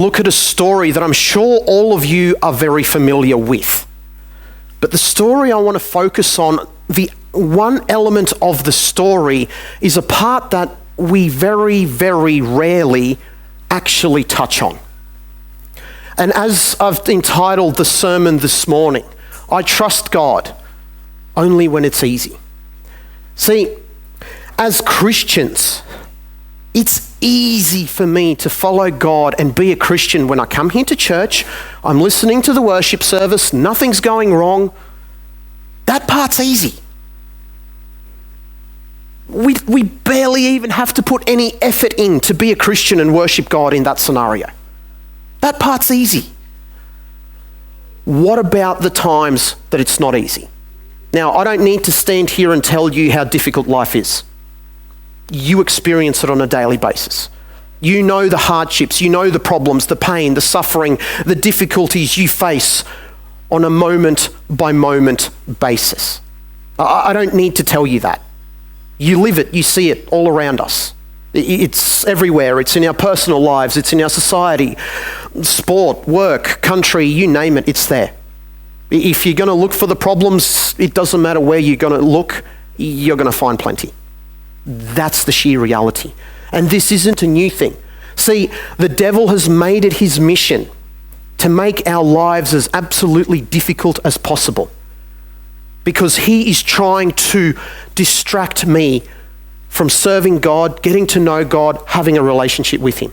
look at a story that I'm sure all of you are very familiar with. But the story I want to focus on, the one element of the story is a part that we very, very rarely actually touch on. And as I've entitled the sermon this morning, I trust God only when it's easy. See, as Christians, it's easy for me to follow God and be a Christian when I come here to church, I'm listening to the worship service, nothing's going wrong. That part's easy. We barely even have to put any effort in to be a Christian and worship God in that scenario. That part's easy. What about the times that it's not easy? Now, I don't need to stand here and tell you how difficult life is. You experience it on a daily basis. You know the hardships, you know the problems, the pain, the suffering, the difficulties you face on a moment-by-moment basis. I don't need to tell you that. You live it, you see it all around us. It's everywhere. It's in our personal lives, it's in our society, sport, work, country, you name it, it's there. If you're going to look for the problems, it doesn't matter where you're going to look, you're going to find plenty. That's the sheer reality. And this isn't a new thing. See, the devil has made it his mission to make our lives as absolutely difficult as possible, because he is trying to distract me from serving God, getting to know God, having a relationship with him.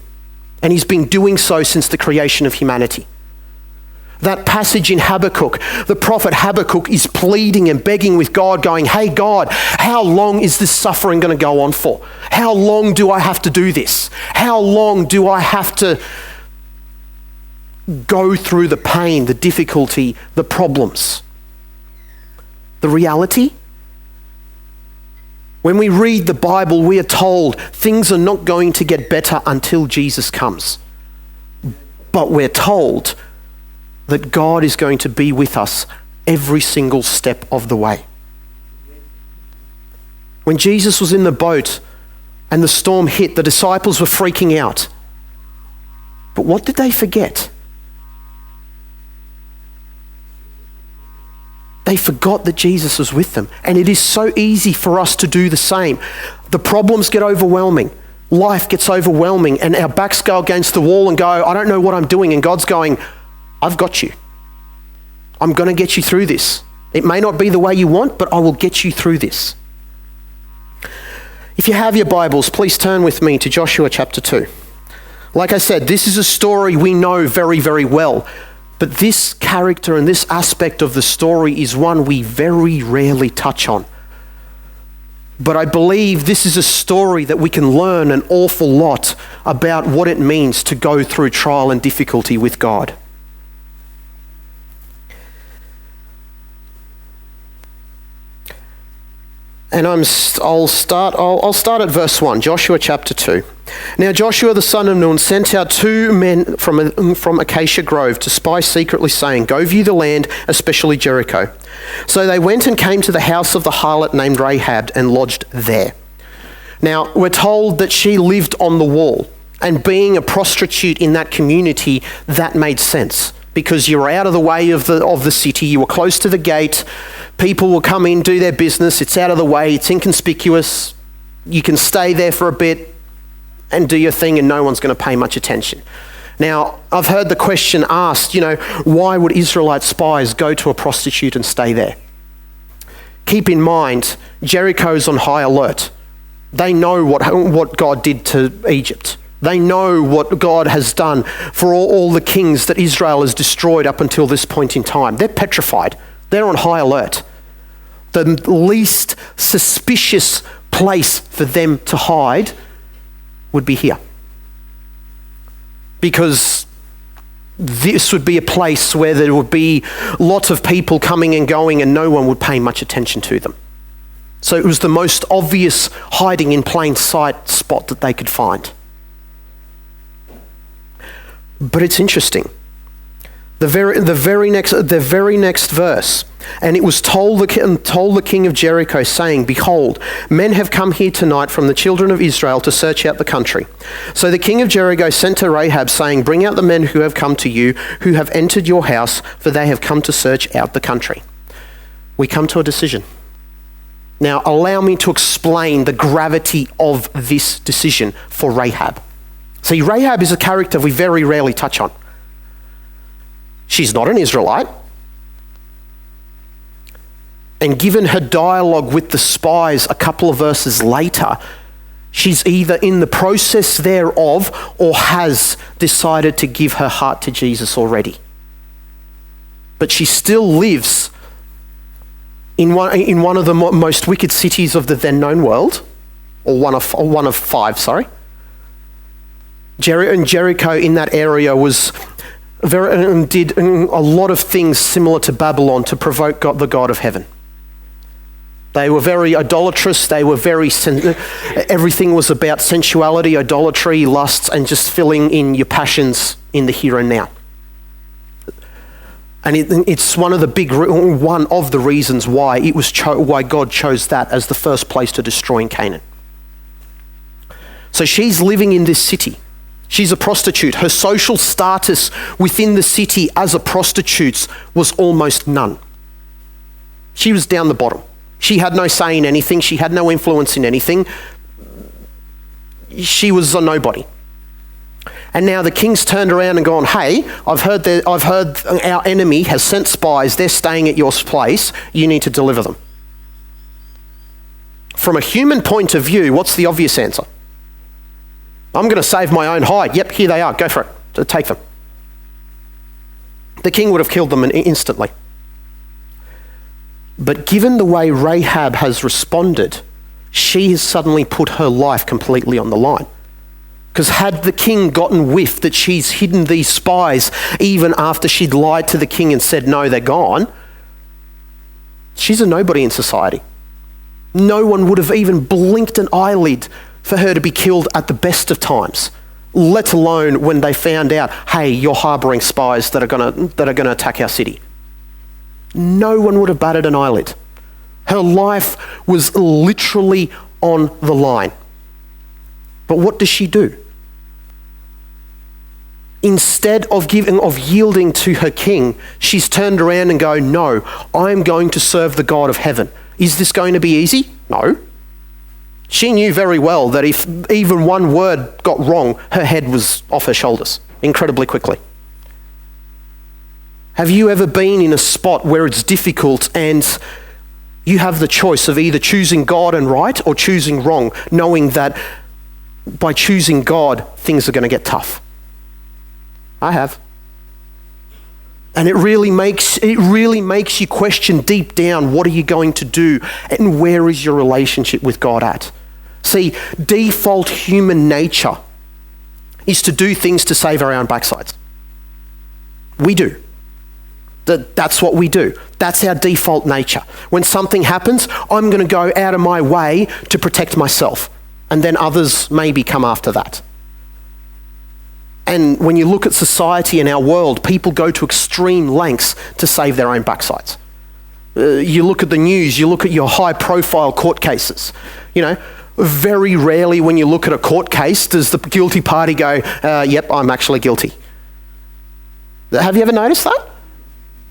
And he's been doing so since the creation of humanity. That passage in Habakkuk, the prophet Habakkuk is pleading and begging with God, going, hey God, how long is this suffering going to go on for? How long do I have to do this? How long do I have to go through the pain, the difficulty, the problems? The reality? When we read the Bible, we are told things are not going to get better until Jesus comes. But we're told that God is going to be with us every single step of the way. When Jesus was in the boat and the storm hit, the disciples were freaking out. But what did they forget? They forgot that Jesus was with them. And it is so easy for us to do the same. The problems get overwhelming. Life gets overwhelming and our backs go against the wall and go, I don't know what I'm doing. And God's going, I've got you. I'm going to get you through this. It may not be the way you want, but I will get you through this. If you have your Bibles, please turn with me to Joshua chapter 2. Like I said, this is a story we know very, very well. But this character and this aspect of the story is one we very rarely touch on. But I believe this is a story that we can learn an awful lot about what it means to go through trial and difficulty with God. And I'll start at verse 1, Joshua chapter 2. Now Joshua the son of Nun sent out 2 men from Acacia Grove to spy secretly, saying, go view the land, especially Jericho. So they went and came to the house of the harlot named Rahab and lodged there. Now we're told that she lived on the wall, and being a prostitute in that community, that made sense. Because you were out of the way of the city, you were close to the gate, people will come in, do their business, it's out of the way, it's inconspicuous, you can stay there for a bit and do your thing and no one's going to pay much attention. Now, I've heard the question asked, why would Israelite spies go to a prostitute and stay there? Keep in mind, Jericho's on high alert. They know what God did to Egypt. They know what God has done for all the kings that Israel has destroyed up until this point in time. They're petrified. They're on high alert. The least suspicious place for them to hide would be here. Because this would be a place where there would be lots of people coming and going and no one would pay much attention to them. So it was the most obvious hiding in plain sight spot that they could find. But it's interesting. The very next verse, And it was told the king of Jericho, saying, Behold, men have come here tonight from the children of Israel to search out the country. So the king of Jericho sent to Rahab, saying, Bring out the men who have come to you, who have entered your house, for they have come to search out the country. We come to a decision. Now, allow me to explain the gravity of this decision for Rahab. See, Rahab is a character we very rarely touch on. She's not an Israelite. And given her dialogue with the spies a couple of verses later, she's either in the process thereof or has decided to give her heart to Jesus already. But she still lives in one of the most wicked cities of the then known world, or one of five, sorry. Jericho in that area was did a lot of things similar to Babylon to provoke God, the God of heaven. They were very idolatrous. They were everything was about sensuality, idolatry, lusts, and just filling in your passions in the here and now. And it's one of the reasons why it was why God chose that as the first place to destroy in Canaan. So she's living in this city. She's a prostitute. Her social status within the city as a prostitute was almost none. She was down the bottom. She had no say in anything. She had no influence in anything. She was a nobody. And now the king's turned around and gone, hey, I've heard our enemy has sent spies. They're staying at your place. You need to deliver them. From a human point of view, what's the obvious answer? I'm going to save my own hide. Yep, here they are. Go for it. Take them. The king would have killed them instantly. But given the way Rahab has responded, she has suddenly put her life completely on the line. Because had the king gotten whiff that she's hidden these spies even after she'd lied to the king and said, no, they're gone, she's a nobody in society. No one would have even blinked an eyelid for her to be killed at the best of times, let alone when they found out, hey, you're harboring spies that are going to attack our city. No one would have batted an eyelid. Her life was literally on the line. But what does she do? Instead of yielding to her king, she's turned around and go, no, I'm going to serve the God of heaven. Is this going to be easy? No. She knew very well that if even one word got wrong, her head was off her shoulders incredibly quickly. Have you ever been in a spot where it's difficult and you have the choice of either choosing God and right or choosing wrong, knowing that by choosing God, things are going to get tough? I have. And it really makes you question deep down, what are you going to do and where is your relationship with God at? See, default human nature is to do things to save our own backsides. We do. That's what we do. That's our default nature. When something happens, I'm going to go out of my way to protect myself, and then others maybe come after that. And when you look at society and our world, people go to extreme lengths to save their own backsides. You look at the news, you look at your high-profile court cases. You know, very rarely when you look at a court case does the guilty party go, yep, I'm actually guilty. Have you ever noticed that?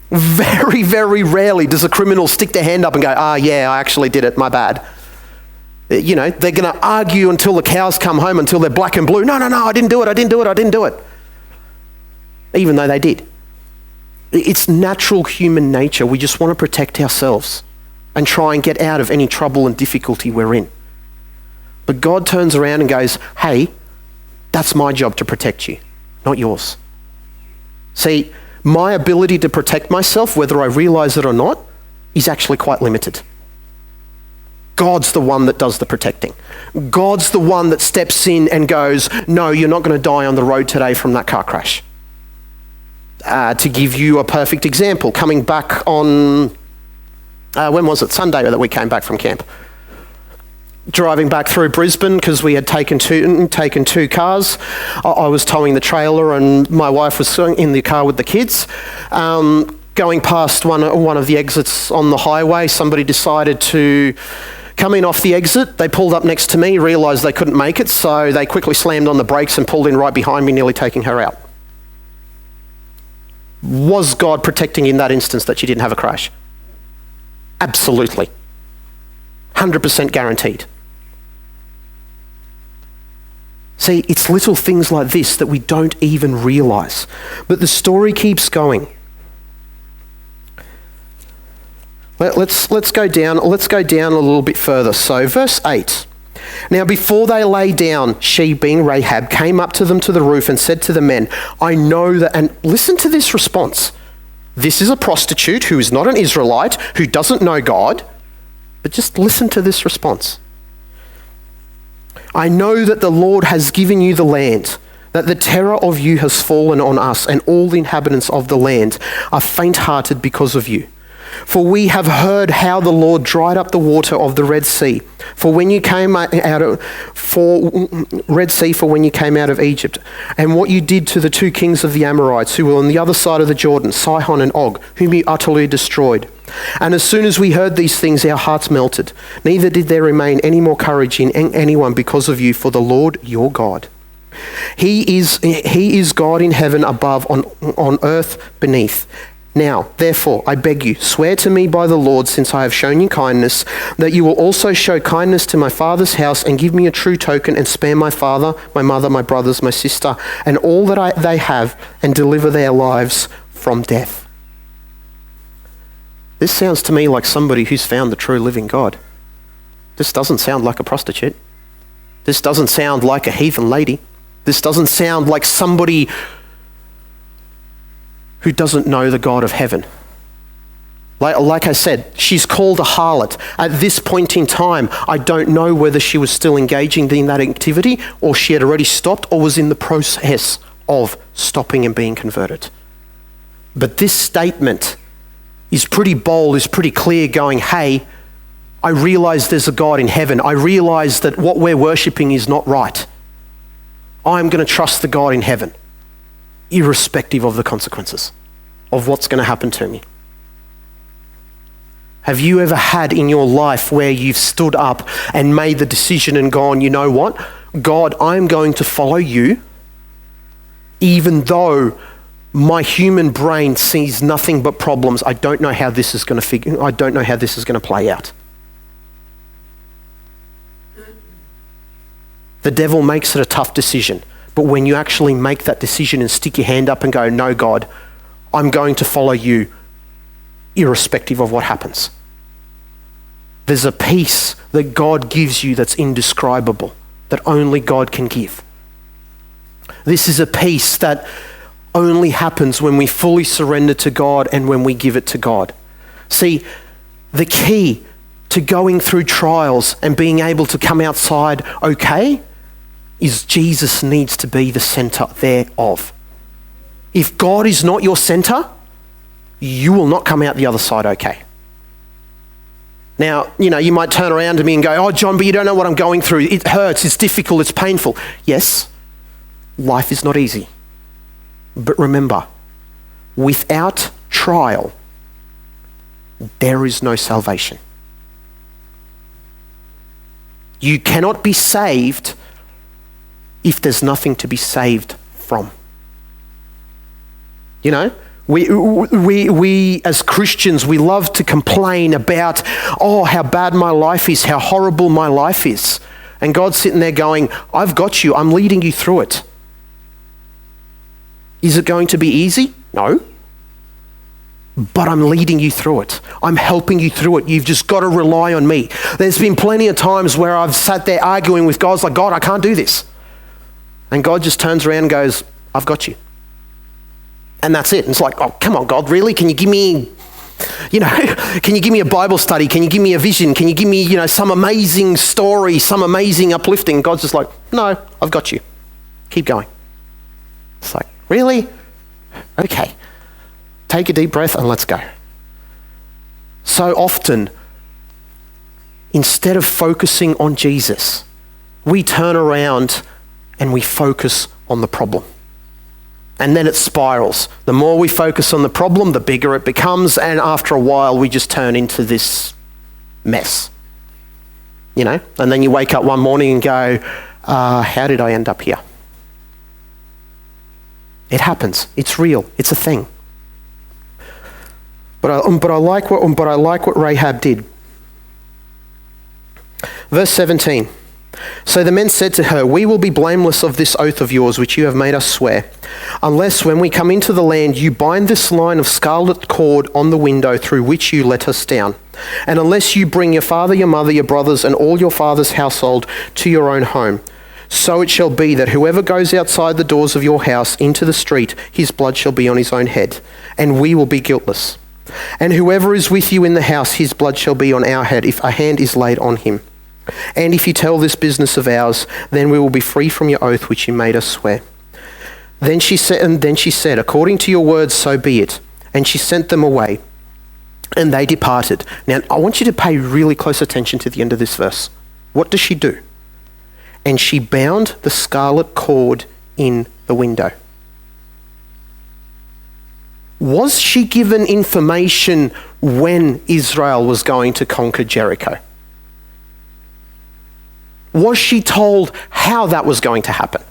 Very, very rarely does a criminal stick their hand up and go, yeah, I actually did it, my bad. You know, they're going to argue until the cows come home, until they're black and blue. No, I didn't do it. Even though they did. It's natural human nature. We just want to protect ourselves and try and get out of any trouble and difficulty we're in. But God turns around and goes, hey, that's my job to protect you, not yours. See, my ability to protect myself, whether I realize it or not, is actually quite limited. God's the one that does the protecting. God's the one that steps in and goes, no, you're not going to die on the road today from that car crash. To give you a perfect example, coming back on, when was it? Sunday that we came back from camp. Driving back through Brisbane because we had taken two cars. I was towing the trailer and my wife was in the car with the kids. going past one of the exits on the highway, somebody decided to come in off the exit. They pulled up next to me, realised they couldn't make it, so they quickly slammed on the brakes and pulled in right behind me, nearly taking her out. Was God protecting in that instance that she didn't have a crash? Absolutely. 100% guaranteed. See, it's little things like this that we don't even realise. But the story keeps going. Let's go down a little bit further. So verse 8. Now before they lay down, she, being Rahab, came up to them to the roof and said to the men, I know that, and listen to this response. This is a prostitute who is not an Israelite, who doesn't know God, but just listen to this response. I know that the Lord has given you the land, that the terror of you has fallen on us, and all the inhabitants of the land are faint-hearted because of you. For we have heard how the Lord dried up the water of the Red Sea. For when you came out of Egypt, and what you did to the two kings of the Amorites who were on the other side of the Jordan, Sihon and Og, whom you utterly destroyed. And as soon as we heard these things, our hearts melted. Neither did there remain any more courage in anyone because of you, for the Lord your God. He is God in heaven above, on earth beneath. Now, therefore, I beg you, swear to me by the Lord, since I have shown you kindness, that you will also show kindness to my father's house and give me a true token and spare my father, my mother, my brothers, my sister, and all that they have, and deliver their lives from death. This sounds to me like somebody who's found the true living God. This doesn't sound like a prostitute. This doesn't sound like a heathen lady. This doesn't sound like somebody who doesn't know the God of heaven. Like I said, she's called a harlot. At this point in time, I don't know whether she was still engaging in that activity or she had already stopped or was in the process of stopping and being converted. But this statement is pretty bold, is pretty clear, going, hey, I realise there's a God in heaven. I realise that what we're worshipping is not right. I'm going to trust the God in heaven, irrespective of the consequences of what's going to happen to me. Have you ever had in your life where you've stood up and made the decision and gone, you know what, God, I'm going to follow you, even though my human brain sees nothing but problems. I don't know how this is going to play out. The devil makes it a tough decision. But when you actually make that decision and stick your hand up and go, no, God, I'm going to follow you irrespective of what happens. There's a peace that God gives you that's indescribable, that only God can give. This is a peace that only happens when we fully surrender to God and when we give it to God. See, the key to going through trials and being able to come outside okay is Jesus needs to be the center thereof. If God is not your center, you will not come out the other side okay. Now, you might turn around to me and go, oh, John, but you don't know what I'm going through. It hurts, it's difficult, it's painful. Yes, life is not easy. But remember, without trial, there is no salvation. You cannot be saved if there's nothing to be saved from. We as Christians, we love to complain about, oh, how bad my life is, how horrible my life is. And God's sitting there going, I've got you, I'm leading you through it. Is it going to be easy? No. But I'm leading you through it. I'm helping you through it. You've just got to rely on me. There's been plenty of times where I've sat there arguing with God, it's like, God, I can't do this. And God just turns around and goes, I've got you. And that's it. And it's like, oh, come on, God, really? Can you give me, can you give me a Bible study? Can you give me a vision? Can you give me, some amazing story, some amazing uplifting? God's just like, no, I've got you. Keep going. It's like, really? Okay. Take a deep breath and let's go. So often, instead of focusing on Jesus, we turn around and we focus on the problem. And then it spirals. The more we focus on the problem, the bigger it becomes, and after a while we just turn into this mess. And then you wake up one morning and go, how did I end up here? It happens. It's real. It's a thing. But I like what Rahab did. Verse 17. So the men said to her, we will be blameless of this oath of yours which you have made us swear, unless when we come into the land you bind this line of scarlet cord on the window through which you let us down, and unless you bring your father, your mother, your brothers, and all your father's household to your own home. So it shall be that whoever goes outside the doors of your house into the street, his blood shall be on his own head, and we will be guiltless. And whoever is with you in the house, his blood shall be on our head if a hand is laid on him. And if you tell this business of ours, then we will be free from your oath which you made us swear. Then she said, according to your words, so be it. And she sent them away, and they departed. Now, I want you to pay really close attention to the end of this verse. What does she do? And she bound the scarlet cord in the window. Was she given information when Israel was going to conquer Jericho? Was she told how that was going to happen?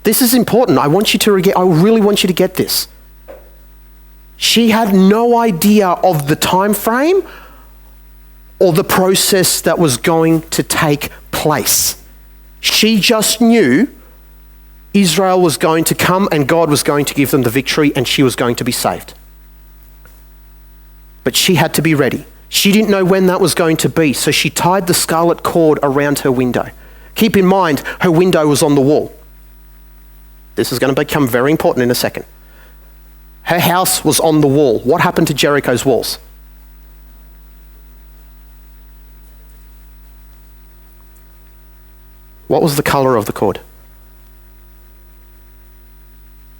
This is important. I really want you to get this. She had no idea of the time frame or the process that was going to take place. She just knew Israel was going to come and God was going to give them the victory and she was going to be saved. But she had to be ready. She didn't know when that was going to be, so she tied the scarlet cord around her window. Keep in mind, her window was on the wall. This is going to become very important in a second. Her house was on the wall. What happened to Jericho's walls? What was the colour of the cord?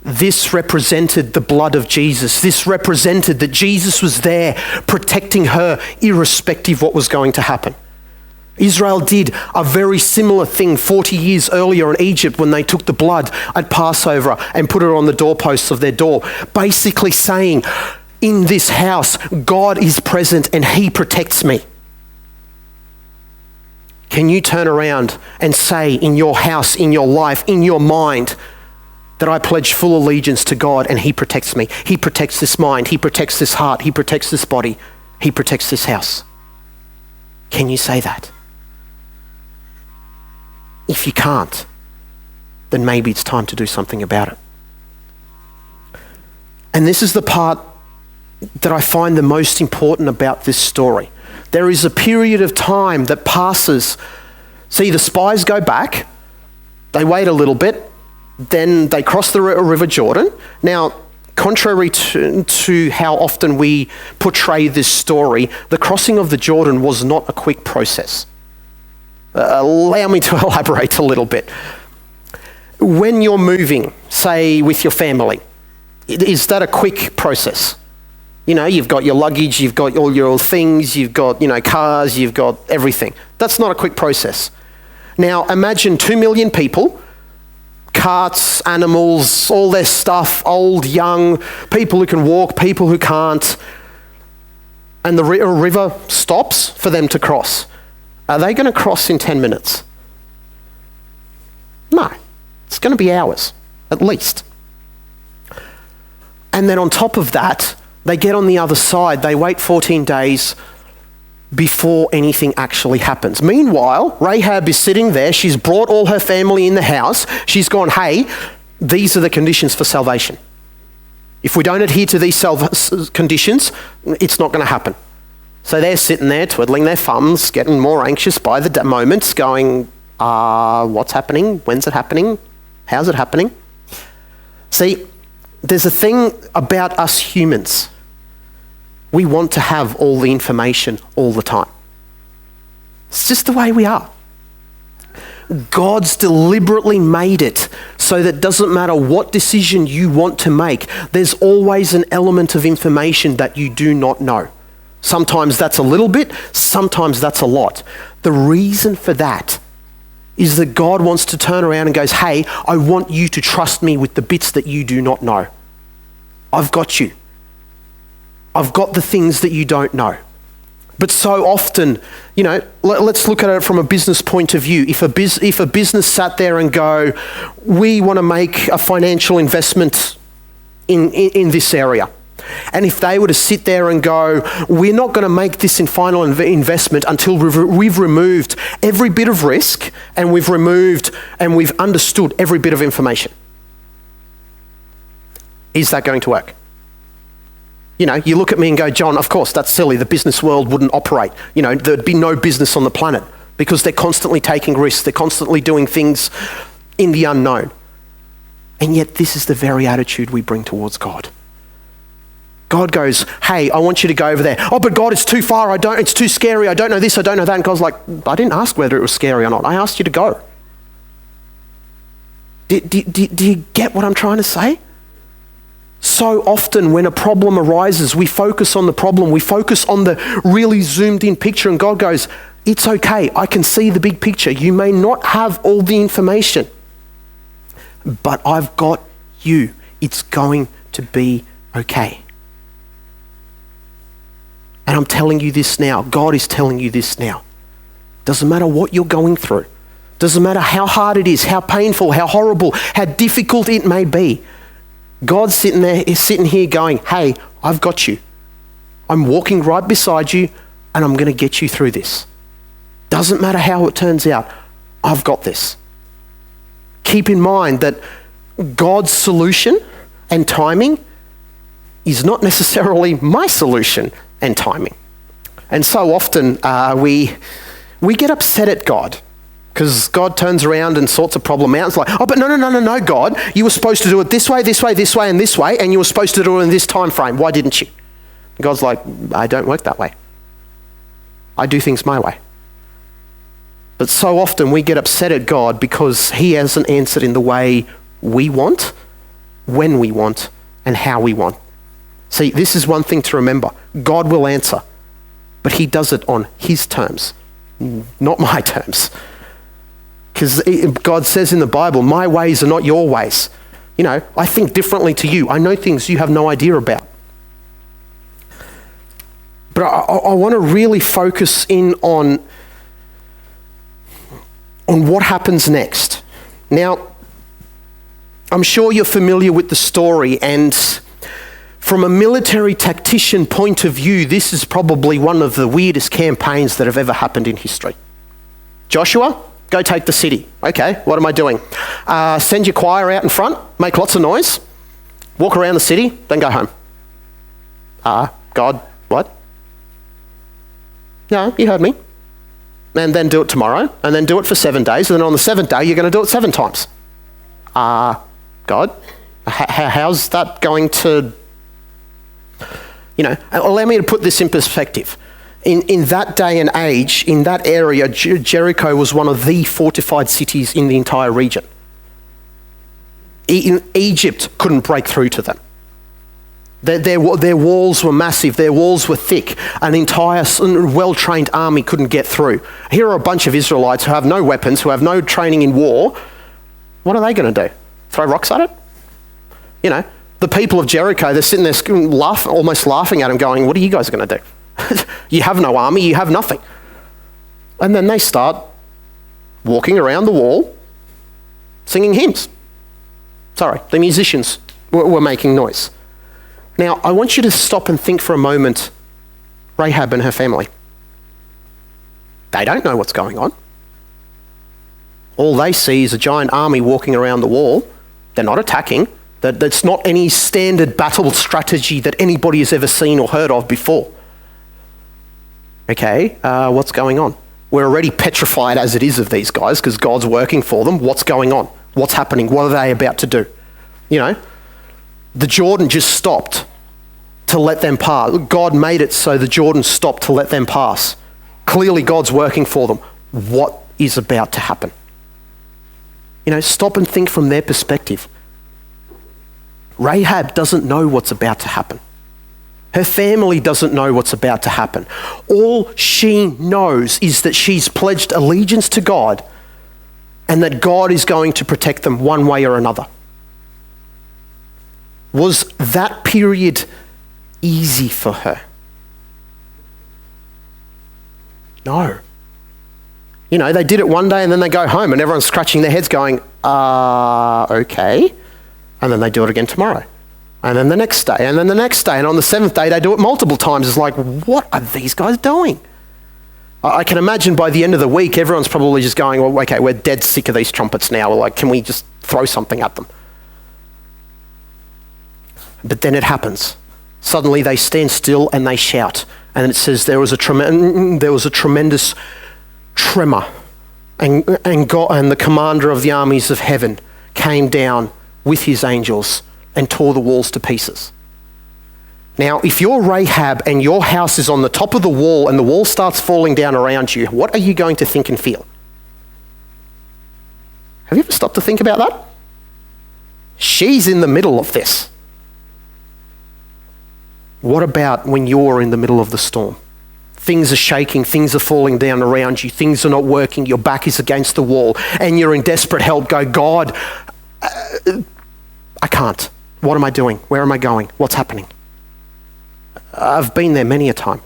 This represented the blood of Jesus. This represented that Jesus was there protecting her irrespective of what was going to happen. Israel did a very similar thing 40 years earlier in Egypt when they took the blood at Passover and put it on the doorposts of their door, basically saying, in this house, God is present and he protects me. Can you turn around and say in your house, in your life, in your mind, that I pledge full allegiance to God and he protects me. He protects this mind. He protects this heart. He protects this body. He protects this house. Can you say that? If you can't, then maybe it's time to do something about it. And this is the part that I find the most important about this story. There is a period of time that passes. See, the spies go back. They wait a little bit. Then they cross the River Jordan. Now, contrary to how often we portray this story, the crossing of the Jordan was not a quick process. Allow me to elaborate a little bit. When you're moving, say with your family, is that a quick process? You've got your luggage, you've got all your things, you've got, cars, you've got everything. That's not a quick process. Now, imagine 2 million people, carts, animals, all their stuff, old, young, people who can walk, people who can't, and the river stops for them to cross. Are they going to cross in 10 minutes? No. It's going to be hours, at least. And then on top of that, they get on the other side, they wait 14 days before anything actually happens. Meanwhile, Rahab is sitting there, she's brought all her family in the house, she's gone, hey, these are the conditions for salvation. If we don't adhere to these conditions, it's not going to happen. So they're sitting there twiddling their thumbs, getting more anxious by the moments, going, what's happening? When's it happening? How's it happening? See, there's a thing about us humans. We want to have all the information all the time. It's just the way we are. God's deliberately made it so that it doesn't matter what decision you want to make, there's always an element of information that you do not know. Sometimes that's a little bit, sometimes that's a lot. The reason for that is that God wants to turn around and goes, hey, I want you to trust me with the bits that you do not know. I've got you. I've got the things that you don't know. But so often, let's look at it from a business point of view. If a business sat there and go, we want to make a financial investment in this area. And if they were to sit there and go, we're not going to make this in final investment until we've removed every bit of risk and we've understood every bit of information. Is that going to work? You look at me and go, John, of course, that's silly. The business world wouldn't operate. There'd be no business on the planet because they're constantly taking risks. They're constantly doing things in the unknown. And yet this is the very attitude we bring towards God. God goes, hey, I want you to go over there. Oh, but God, it's too far. It's too scary. I don't know this. I don't know that. And God's like, I didn't ask whether it was scary or not. I asked you to go. Do you get what I'm trying to say? So often when a problem arises, we focus on the problem. We focus on the really zoomed in picture, and God goes, it's okay. I can see the big picture. You may not have all the information, but I've got you. It's going to be okay. And I'm telling you this now. God is telling you this now. Doesn't matter what you're going through. Doesn't matter how hard it is, how painful, how horrible, how difficult it may be. God's sitting here going, hey, I've got you. I'm walking right beside you and I'm going to get you through this. Doesn't matter how it turns out. I've got this. Keep in mind that God's solution and timing is not necessarily my solution and timing. And so often we get upset at God because God turns around and sorts a problem out. It's like, oh, but no, God, you were supposed to do it this way, this way, this way, and this way, and you were supposed to do it in this time frame. Why didn't you? And God's like, I don't work that way. I do things my way. But so often we get upset at God because he hasn't answered in the way we want, when we want, and how we want. See, this is one thing to remember. God will answer, but he does it on his terms, not my terms. Because God says in the Bible, my ways are not your ways. I think differently to you. I know things you have no idea about. But I want to really focus in on what happens next. Now, I'm sure you're familiar with the story, and from a military tactician point of view, this is probably one of the weirdest campaigns that have ever happened in history. Joshua, go take the city. Okay, what am I doing? Send your choir out in front, make lots of noise, walk around the city, then go home. God, what? No, you heard me. And then do it tomorrow, and then do it for 7 days, and then on the 7th day, you're going to do it 7 times. God, how's that going to... allow me to put this in perspective. In that day and age, in that area, Jericho was one of the fortified cities in the entire region. Egypt couldn't break through to them. Their walls were massive, their walls were thick. An entire well-trained army couldn't get through. Here are a bunch of Israelites who have no weapons, who have no training in war. What are they going to do? Throw rocks at it? The people of Jericho, they're sitting there almost laughing at him, going, what are you guys going to do? You have no army, you have nothing. And then they start walking around the wall, singing hymns. Sorry, the musicians were making noise. Now, I want you to stop and think for a moment, Rahab and her family. They don't know what's going on. All they see is a giant army walking around the wall. They're not attacking. That's not any standard battle strategy that anybody has ever seen or heard of before. Okay, what's going on? We're already petrified as it is of these guys because God's working for them. What's going on? What's happening? What are they about to do? The Jordan just stopped to let them pass. God made it so the Jordan stopped to let them pass. Clearly God's working for them. What is about to happen? Stop and think from their perspective. Rahab doesn't know what's about to happen. Her family doesn't know what's about to happen. All she knows is that she's pledged allegiance to God and that God is going to protect them one way or another. Was that period easy for her? No. You know, they did it one day and then they go home and everyone's scratching their heads going, okay. And then they do it again tomorrow. And then the next day, and then the next day. And on the seventh day, they do it multiple times. It's like, what are these guys doing? I can imagine by the end of the week, everyone's probably just going, well, okay, we're dead sick of these trumpets now. We're like, can we just throw something at them? But then it happens. Suddenly they stand still and they shout. And it says there was a tremendous tremor. And God and the commander of the armies of heaven came down with his angels and tore the walls to pieces. Now, if you're Rahab and your house is on the top of the wall and the wall starts falling down around you, what are you going to think and feel? Have you ever stopped to think about that? She's in the middle of this. What about when you're in the middle of the storm? Things are shaking, things are falling down around you, things are not working, your back is against the wall, and you're in desperate help. Go, God, I can't. What am I doing? Where am I going? What's happening? I've been there many a time.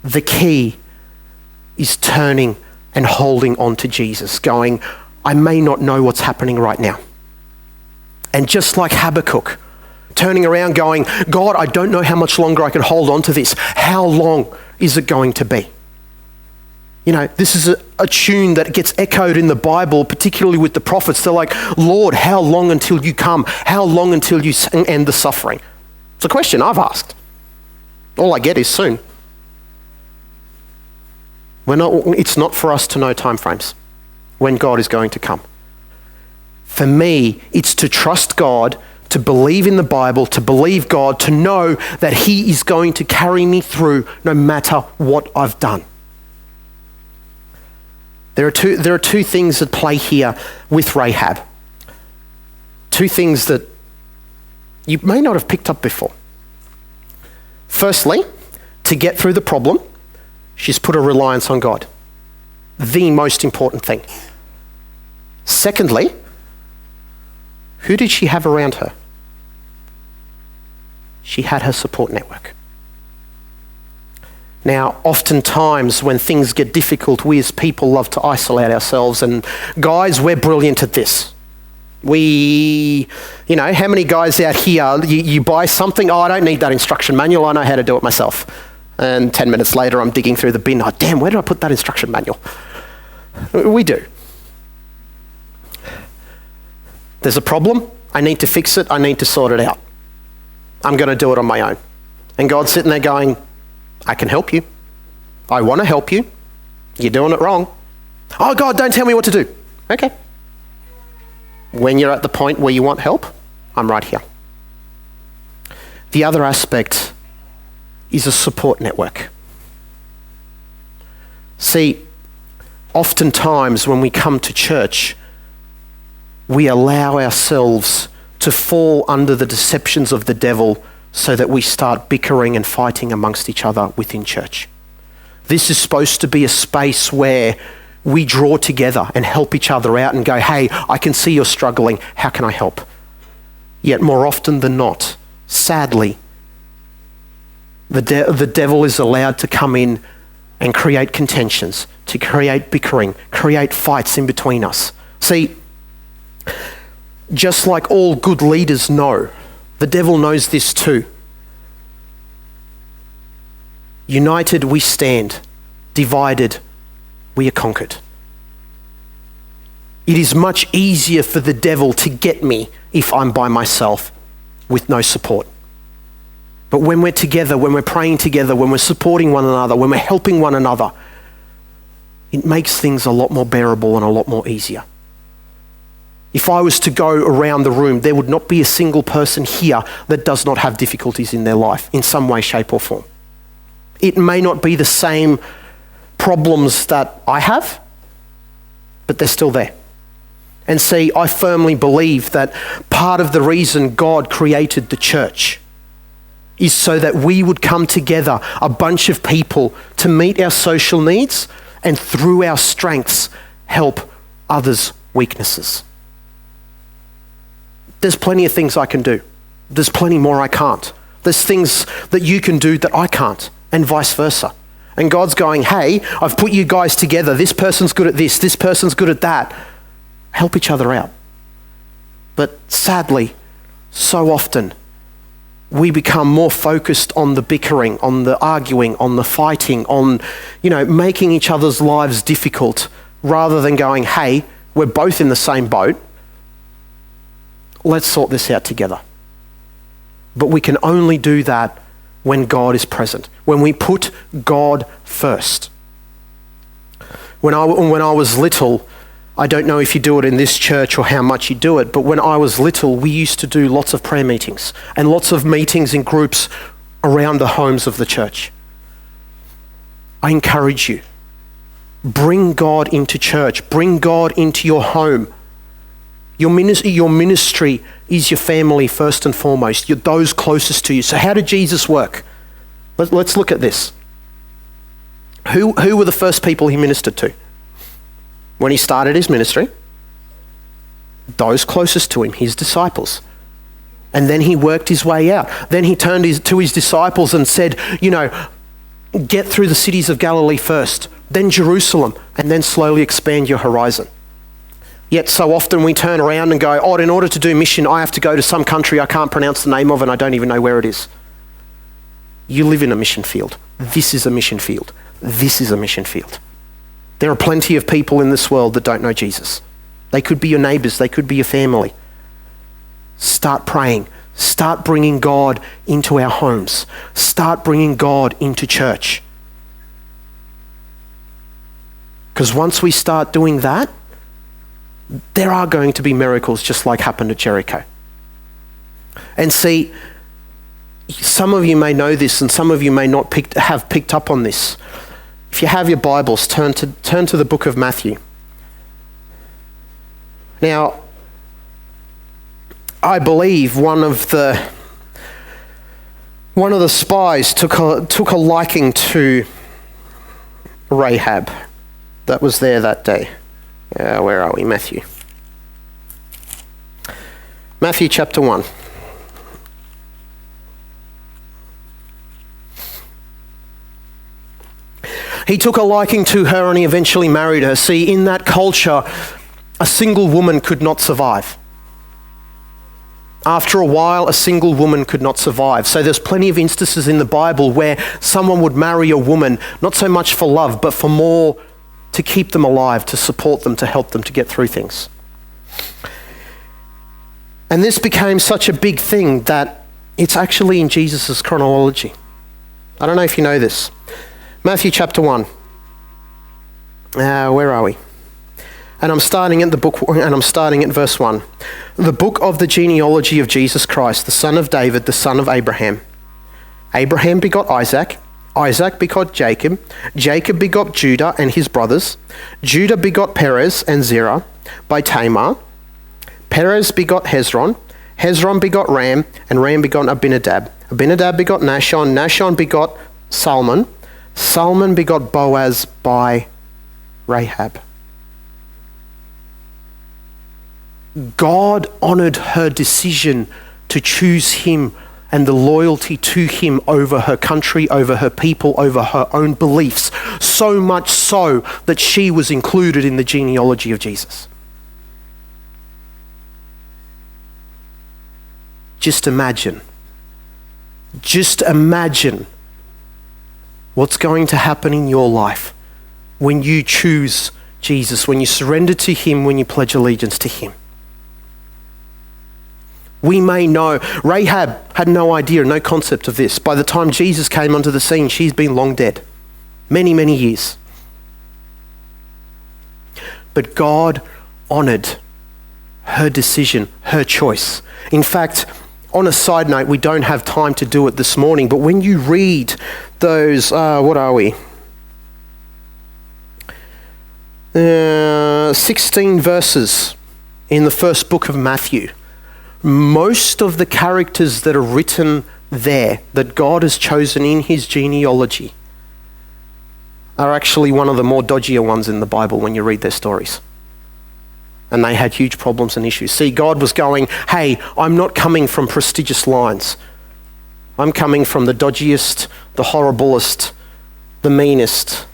The key is turning and holding on to Jesus, going, I may not know what's happening right now. And just like Habakkuk, turning around going, God, I don't know how much longer I can hold on to this. How long is it going to be? You know, this is a tune that gets echoed in the Bible, particularly with the prophets. They're like, Lord, how long until you come? How long until you end the suffering? It's a question I've asked. All I get is soon. It's not for us to know time frames when God is going to come. For me, it's to trust God, to believe in the Bible, to believe God, to know that He is going to carry me through no matter what I've done. There are two things at play here with Rahab. Two things that you may not have picked up before. Firstly, to get through the problem, she's put a reliance on God. The most important thing. Secondly, who did she have around her? She had her support network. Now, oftentimes when things get difficult, we as people love to isolate ourselves. And guys, we're brilliant at this. How many guys out here, you buy something, I don't need that instruction manual, I know how to do it myself. And 10 minutes later, I'm digging through the bin, damn, where did I put that instruction manual? We do. There's a problem, I need to fix it, I need to sort it out. I'm going to do it on my own. And God's sitting there going, I can help you. I want to help you. You're doing it wrong. Oh God, don't tell me what to do. Okay. When you're at the point where you want help, I'm right here. The other aspect is a support network. See, oftentimes when we come to church, we allow ourselves to fall under the deceptions of the devil so that we start bickering and fighting amongst each other within church. This is supposed to be a space where we draw together and help each other out and go, hey, I can see you're struggling, how can I help? Yet more often than not, sadly, the devil is allowed to come in and create contentions, to create bickering, create fights in between us. See, just like all good leaders know, the devil knows this too. United we stand, divided we are conquered. It is much easier for the devil to get me if I'm by myself with no support. But when we're together, when we're praying together, when we're supporting one another, when we're helping one another, it makes things a lot more bearable and a lot more easier. If I was to go around the room, there would not be a single person here that does not have difficulties in their life in some way, shape or form. It may not be the same problems that I have, but they're still there. And see, I firmly believe that part of the reason God created the church is so that we would come together, a bunch of people, to meet our social needs and through our strengths, help others' weaknesses. There's plenty of things I can do. There's plenty more I can't. There's things that you can do that I can't, and vice versa. And God's going, hey, I've put you guys together. This person's good at this person's good at that. Help each other out. But sadly, so often, we become more focused on the bickering, on the arguing, on the fighting, on, making each other's lives difficult, rather than going, hey, we're both in the same boat. Let's sort this out together. But we can only do that when God is present, when we put God first. When I was little, I don't know if you do it in this church or how much you do it, but when I was little, we used to do lots of prayer meetings and lots of meetings in groups around the homes of the church. I encourage you, bring God into church, bring God into your home. Your ministry is your family first and foremost. You're those closest to you. So how did Jesus work? Let's look at this. Who were the first people he ministered to? When he started his ministry, those closest to him, his disciples. And then he worked his way out. Then he turned to his disciples and said, get through the cities of Galilee first, then Jerusalem, and then slowly expand your horizon. Yet so often we turn around and go, in order to do mission, I have to go to some country I can't pronounce the name of and I don't even know where it is. You live in a mission field. This is a mission field. This is a mission field. There are plenty of people in this world that don't know Jesus. They could be your neighbours. They could be your family. Start praying. Start bringing God into our homes. Start bringing God into church. Because once we start doing that, there are going to be miracles just like happened at Jericho. And see, some of you may know this and some of you may not have picked up on this. If you have your Bibles, turn to the book of Matthew. Now, I believe one of the spies took a liking to Rahab that was there that day. Where are we? Matthew chapter 1. He took a liking to her and he eventually married her. See, in that culture, a single woman could not survive. After a while, a single woman could not survive. So there's plenty of instances in the Bible where someone would marry a woman, not so much for love, but for more to keep them alive, to support them, to help them to get through things. And this became such a big thing that it's actually in Jesus' chronology. I don't know if you know this. Matthew chapter 1. Where are we? And I'm starting at verse 1. The book of the genealogy of Jesus Christ, the son of David, the son of Abraham. Abraham begot Isaac. Isaac begot Jacob. Jacob begot Judah and his brothers. Judah begot Perez and Zerah by Tamar. Perez begot Hezron. Hezron begot Ram, and Ram begot Abinadab. Abinadab begot Nahshon. Nahshon begot Salmon. Salmon begot Boaz by Rahab. God honoured her decision to choose him and the loyalty to him over her country, over her people, over her own beliefs, so much so that she was included in the genealogy of Jesus. Just imagine what's going to happen in your life when you choose Jesus, when you surrender to him, when you pledge allegiance to him. We may know, Rahab had no idea, no concept of this. By the time Jesus came onto the scene, she's been long dead. Many, many years. But God honoured her decision, her choice. In fact, on a side note, we don't have time to do it this morning, but when you read those, 16 verses in the first book of Matthew, most of the characters that are written there, that God has chosen in his genealogy, are actually one of the more dodgier ones in the Bible when you read their stories. and they had huge problems and issues. See, God was going, hey, I'm not coming from prestigious lines. I'm coming from the dodgiest, the horriblest, the meanest,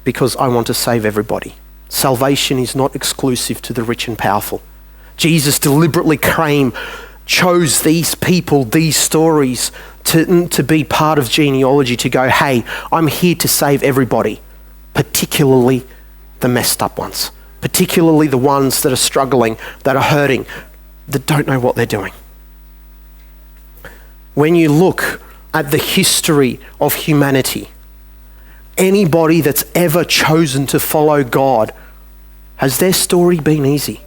because I want to save everybody. Salvation is not exclusive to the rich and powerful. Jesus deliberately chose these people, these stories, to be part of genealogy, to go, hey, I'm here to save everybody, particularly the messed up ones, particularly the ones that are struggling, that are hurting, that don't know what they're doing. When you look at the history of humanity, anybody that's ever chosen to follow God, has their story been easy?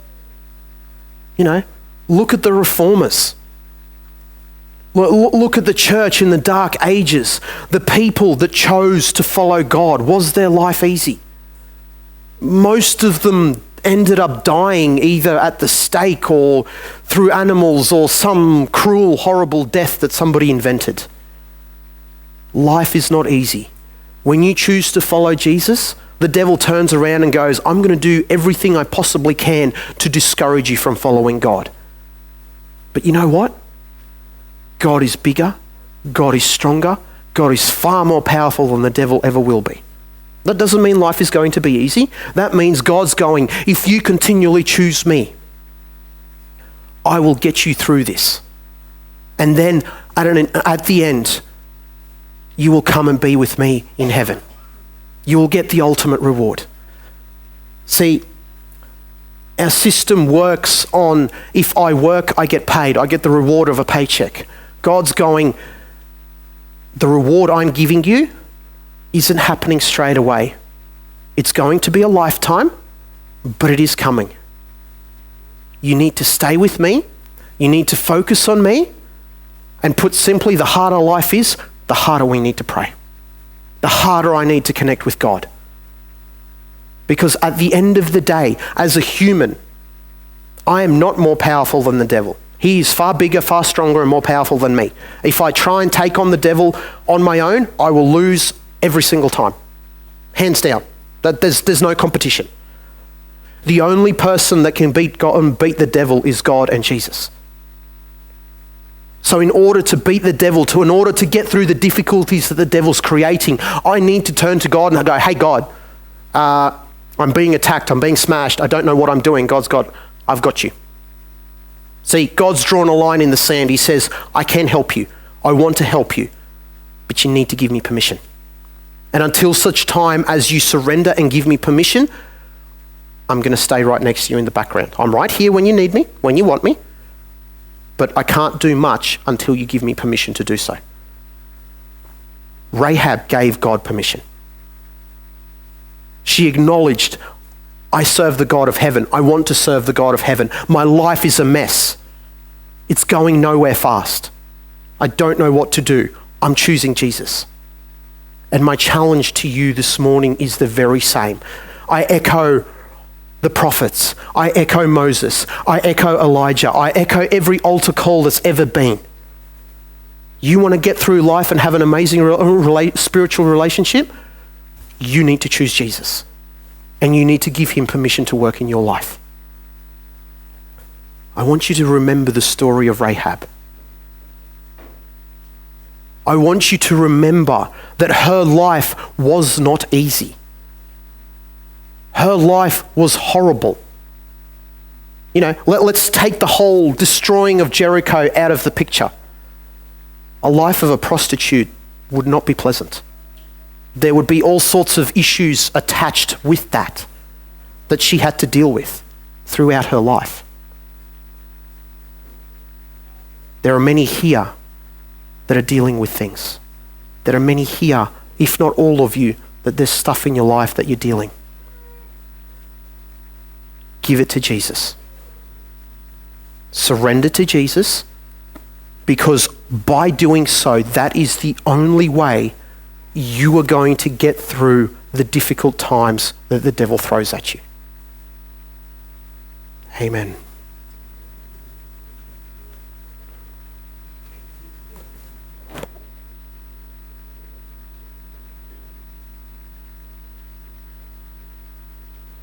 You know, look at the reformers. Look at the church in the dark ages. The people that chose to follow God, was their life easy? Most of them ended up dying either at the stake or through animals or some cruel, horrible death that somebody invented. Life is not easy. When you choose to follow Jesus, the devil turns around and goes, I'm going to do everything I possibly can to discourage you from following God. But you know what? God is bigger, God is stronger, God is far more powerful than the devil ever will be. That doesn't mean life is going to be easy. That means God's going, if you continually choose me, I will get you through this. And then at the end, you will come and be with me in heaven. You will get the ultimate reward. See, our system works on, if I work, I get paid. I get the reward of a paycheck. God's going, the reward I'm giving you isn't happening straight away. It's going to be a lifetime, but it is coming. You need to stay with me. You need to focus on me. And put simply, the harder life is, the harder we need to pray. The harder I need to connect with God. Because at the end of the day, as a human, I am not more powerful than the devil. He is far bigger, far stronger, and more powerful than me. If I try and take on the devil on my own, I will lose every single time. Hands down. There's no competition. The only person that can beat God and beat the devil is God and Jesus. So in order to beat the devil, in order to get through the difficulties that the devil's creating, I need to turn to God and I go, hey God, I'm being attacked, I'm being smashed, I don't know what I'm doing. God's got, I've got you. See, God's drawn a line in the sand. He says, I can help you. I want to help you, but you need to give me permission. And until such time as you surrender and give me permission, I'm going to stay right next to you in the background. I'm right here when you need me, when you want me, but I can't do much until you give me permission to do so. Rahab gave God permission. She acknowledged, I serve the God of heaven. I want to serve the God of heaven. My life is a mess. It's going nowhere fast. I don't know what to do. I'm choosing Jesus. And my challenge to you this morning is the very same. I echo the prophets. I echo Moses. I echo Elijah. I echo every altar call that's ever been. You want to get through life and have an amazing spiritual relationship? You need to choose Jesus. And you need to give him permission to work in your life. I want you to remember the story of Rahab. I want you to remember that her life was not easy. Her life was horrible. You know, let's take the whole destroying of Jericho out of the picture. A life of a prostitute would not be pleasant. There would be all sorts of issues attached with that she had to deal with throughout her life. There are many here that are dealing with things. There are many here, if not all of you, that there's stuff in your life that you're dealing. Give it to Jesus. Surrender to Jesus, because by doing so, that is the only way you are going to get through the difficult times that the devil throws at you. Amen.